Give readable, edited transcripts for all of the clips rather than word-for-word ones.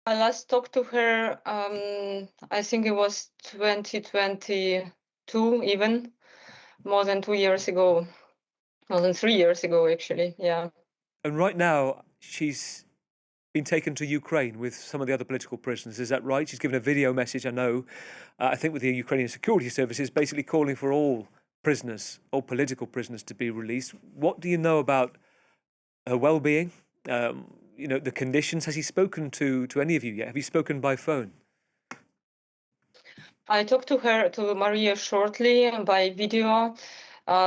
I last talked to her, I think it was 2022, even more than 2 years ago, more than 3 years ago, actually. Yeah. And right now, she's been taken to Ukraine with some of the other political prisoners. Is that right? She's given a video message, I know, I think with the Ukrainian security services, basically calling for all prisoners, all political prisoners to be released. What do you know about her well-being? The conditions. Has he spoken to any of you yet? Have you spoken by phone? I talked to Maria shortly by video,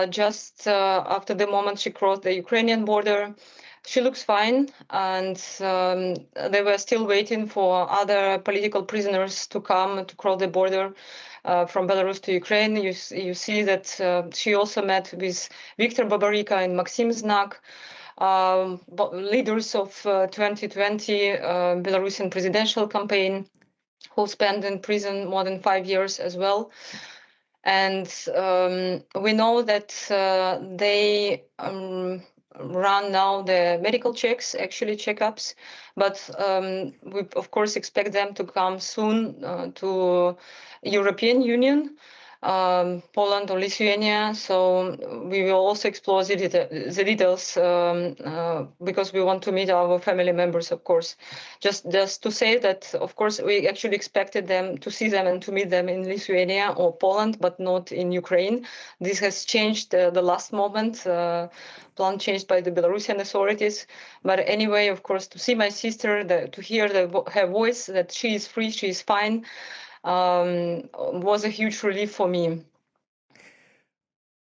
just after the moment she crossed the Ukrainian border. She looks fine, and they were still waiting for other political prisoners to come to cross the border from Belarus to Ukraine. You see that she also met with Viktor Babarika and Maxim Znak, leaders of 2020 Belarusian presidential campaign, who spent in prison more than 5 years as well. And we know that they run now the medical checks, actually checkups, but we of course expect them to come soon to European Union, Poland or Lithuania. So we will also explore the details because we want to meet our family members, of course. Just to say that, of course, we actually expected them to see them and to meet them in Lithuania or Poland, but not in Ukraine. This has changed the last moment. Plan changed by the Belarusian authorities. But anyway, of course, to see my sister, to hear her voice, that she is free, she is fine, was a huge relief for me.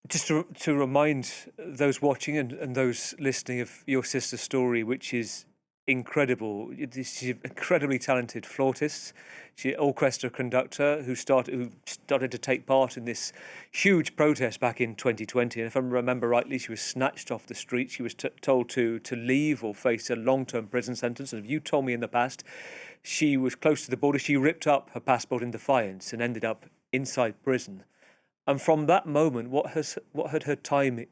Just to remind those watching and those listening of your sister's story, which is incredible. She's an incredibly talented flautist. She's an orchestra conductor who started to take part in this huge protest back in 2020. And if I remember rightly, she was snatched off the street. She was told to leave or face a long-term prison sentence. And you told me in the past, she was close to the border. She ripped up her passport in defiance and ended up inside prison. And from that moment, what had her time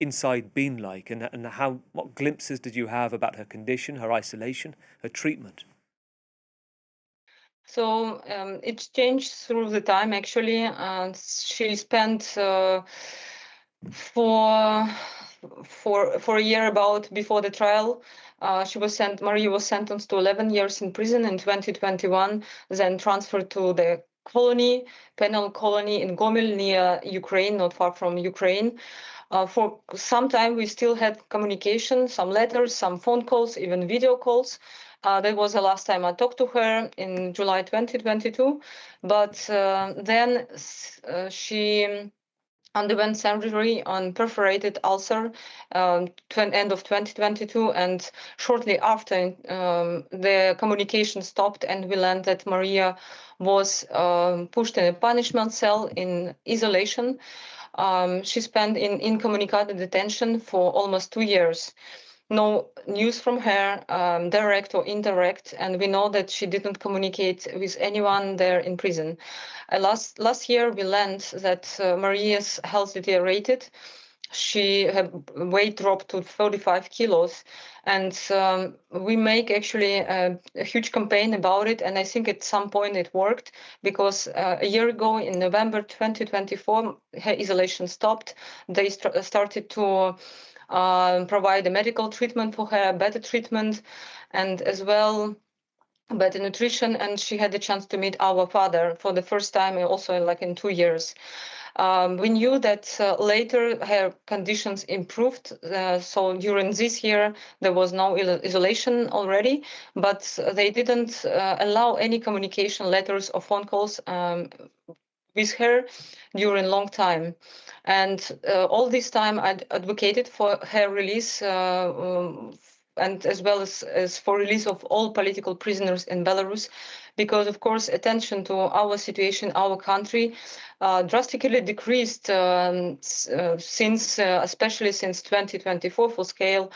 inside been like, and what glimpses did you have about her condition, her isolation, her treatment? So it's changed through the time, actually. She spent for a year about before the trial. Maria was sentenced to 11 years in prison in 2021, then transferred to the penal colony in Gomel near Ukraine, not far from Ukraine. For some time, we still had communication, some letters, some phone calls, even video calls. That was the last time I talked to her in July 2022. But then she underwent surgery on perforated ulcer end of 2022, and shortly after the communication stopped, and we learned that Maria was pushed in a punishment cell in isolation. She spent in incommunicado detention for almost 2 years. No news from her, direct or indirect, and we know that she didn't communicate with anyone there in prison. Last year, we learned that Maria's health deteriorated. Her weight dropped to 35 kilos, and we make actually a huge campaign about it. And I think at some point it worked, because a year ago in November 2024, her isolation stopped. They started to provide a medical treatment for her, better treatment, and as well better nutrition. And she had the chance to meet our father for the first time, also like in 2 years. We knew that later her conditions improved. So during this year, there was no isolation already, but they didn't allow any communication, letters or phone calls with her during a long time. And all this time I advocated for her release, and as well as for release of all political prisoners in Belarus, because of course attention to our situation, our country, drastically decreased especially since 2024 full scale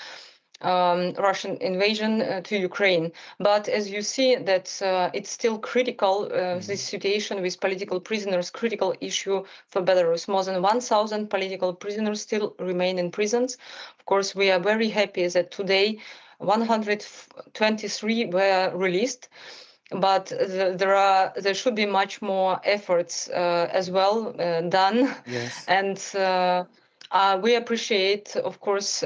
Russian invasion to Ukraine. But as you see, that it's still critical, this situation with political prisoners, critical issue for Belarus. More than 1,000 political prisoners still remain in prisons. Of course, we are very happy that today 123 were released. But there should be much more efforts as well done. Yes. And we appreciate, of course,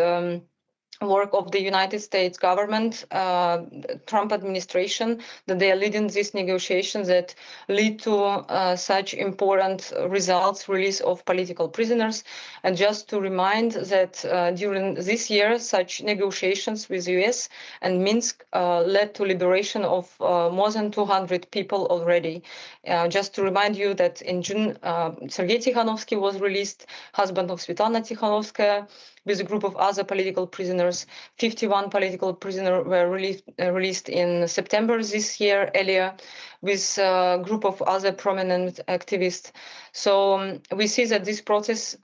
work of the United States government, Trump administration, that they are leading these negotiations that lead to such important results, release of political prisoners. And just to remind that during this year, such negotiations with the US and Minsk led to liberation of more than 200 people already. Just to remind you that in June, Sergei Tikhanovsky was released, husband of Svetlana Tikhanovskaya, with a group of other political prisoners. 51 political prisoners were released in September this year, earlier, with a group of other prominent activists. So we see that this process,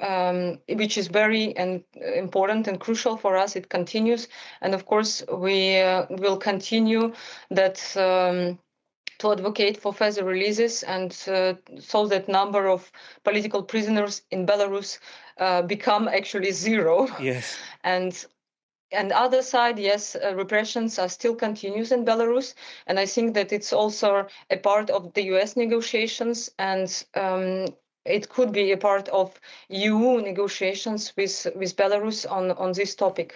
which is very important and crucial for us, it continues. And of course, we will continue that to advocate for further releases and so that number of political prisoners in Belarus become actually zero. Yes. And other side, yes, repressions are still continuous in Belarus, and I think that it's also a part of the US negotiations, and it could be a part of EU negotiations with Belarus on this topic.